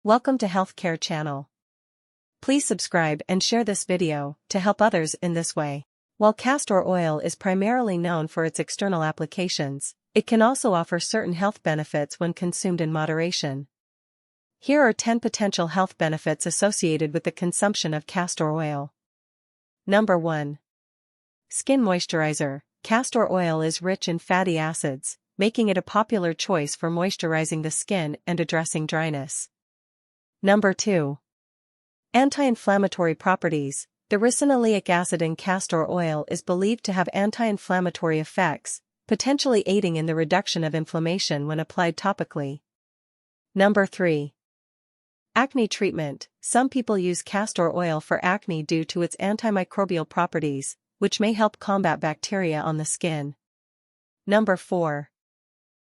Welcome to Healthcare Channel. Please subscribe and share this video to help others in this way. While castor oil is primarily known for its external applications, it can also offer certain health benefits when consumed in moderation. Here are 10 potential health benefits associated with the consumption of castor oil. Number 1. Skin moisturizer. Castor oil is rich in fatty acids, making it a popular choice for moisturizing the skin and addressing dryness. Number 2. Anti-inflammatory properties. The ricinoleic acid in castor oil is believed to have anti-inflammatory effects, potentially aiding in the reduction of inflammation when applied topically. Number 3. Acne treatment. Some people use castor oil for acne due to its antimicrobial properties, which may help combat bacteria on the skin. Number 4.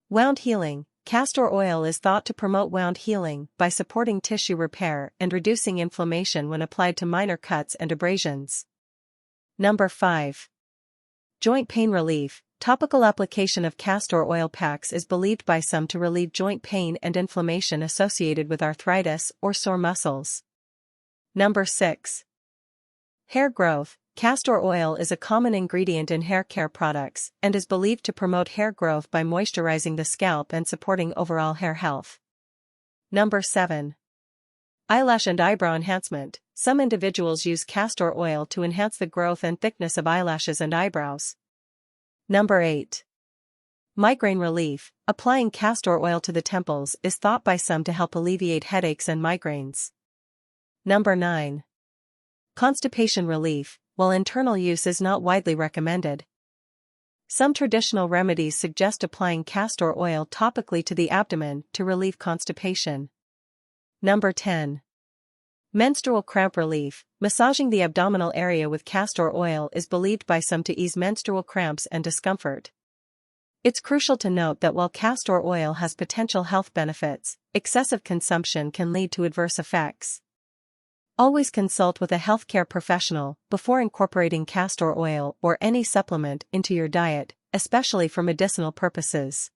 Wound healing. Castor oil is thought to promote wound healing by supporting tissue repair and reducing inflammation when applied to minor cuts and abrasions. Number 5. Joint pain relief. Topical application of castor oil packs is believed by some to relieve joint pain and inflammation associated with arthritis or sore muscles. Number 6. Hair growth. Castor oil is a common ingredient in hair care products and is believed to promote hair growth by moisturizing the scalp and supporting overall hair health. Number 7. Eyelash and eyebrow enhancement. Some individuals use castor oil to enhance the growth and thickness of eyelashes and eyebrows. Number 8. Migraine relief. Applying castor oil to the temples is thought by some to help alleviate headaches and migraines. Number 9. Constipation relief. While internal use is not widely recommended, some traditional remedies suggest applying castor oil topically to the abdomen to relieve constipation. Number 10. Menstrual cramp relief. Massaging the abdominal area with castor oil is believed by some to ease menstrual cramps and discomfort. It's crucial to note that while castor oil has potential health benefits, excessive consumption can lead to adverse effects. Always consult with a healthcare professional before incorporating castor oil or any supplement into your diet, especially for medicinal purposes.